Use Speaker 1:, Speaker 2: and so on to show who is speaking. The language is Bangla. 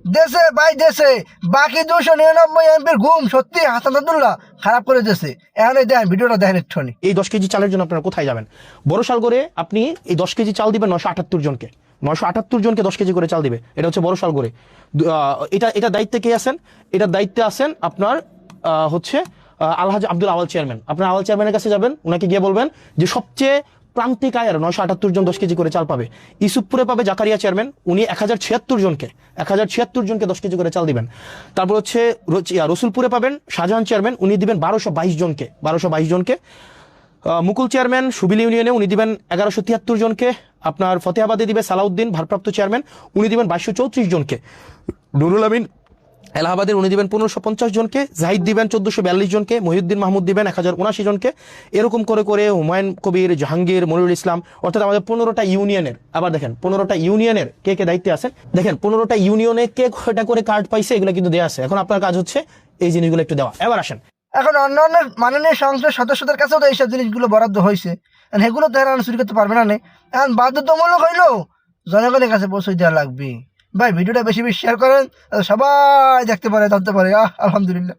Speaker 1: দেশে ভাই দেশে বাকি 299 এমপির ঘুম সত্যি হাসান আব্দুল্লাহ খারাপ করে দিয়েছে। এখন এই দেখেন ভিডিওটা দেখেন একটুখানি।
Speaker 2: এই 10 কেজি চালের জন্য আপনারা কোথায় যাবেন? বড়শালগড়ে আপনি এই 10 কেজি চাল দিবেন 978 জনকে, 978 জনকে 10 কেজি করে চাল দিবে। এটা হচ্ছে বড়শালগড়ে। এটা দায়িত্বে কে আছেন? এটার দায়িত্বে আছেন আপনার হচ্ছে আলহাজ আব্দুল আওয়াল চেয়ারম্যান। আপনার আওয়াল চেয়ারম্যানের কাছে যাবেন, ওনাকে গিয়ে বলবেন যে সবচেয়ে প্রান্তিক আয়ের 978 জন 10 কেজি করে চাল পাবে। ইসুফপুরে পাবে জাকারিয়া চেয়ারম্যান, উনি 1076 জনকে 10 কেজি করে চাল দিবেন। তারপর হচ্ছে রসুলপুরে পাবেন শাহজাহান চেয়ারম্যান, উনি দিবেন 1222 জনকে। মুকুল চেয়ারম্যান সুবিল ইউনিয়নে উনি দিবেন 1173 জনকে। আপনার ফতেহাবাদে দিবে সালাউদ্দিন ভারপ্রাপ্ত চেয়ারম্যান, উনি দিবেন 2234 জনকে। নুরুল আমিন এলাহাবাদের উনি দিবেন 1550 জনকে। জাহিদ দিবেন 1442 জনকে। মহিউদ্দিন মাহমুদ দিবেন 1079 জনকে। এরকম করে করে হুমায়ুন কবির, জাহাঙ্গীর, মনিরুল ইসলাম, অর্থাৎ আমাদের 15টা ইউনিয়নের, আবার দেখেন 15টা ইউনিয়নের কে কে দায়িত্বে আছেন, দেখেন 15টা ইউনিয়নে কে কয়টা করে কার্ড পাইছে এগুলো কিন্তু দেওয়া আছে। এখন আপনার কাজ হচ্ছে এই জিনিসগুলো একটু দেওয়া। এবার আসেন,
Speaker 1: এখন অন্যান্য মাননীয় সংসদ সদস্যদের কাছেও তো এইসব জিনিসগুলো বরাদ্দ হয়েছে, সেগুলো তো এরা চুরি করতে পারবে না। এখন বাধ্যতামূলক হইলো জনগণের কাছে পৌঁছে দেওয়া লাগবে। ভাই ভিডিওটা বেশি বেশি শেয়ার করেন, সবাই দেখতে পারে, জানতে পারে। আলহামদুলিল্লাহ।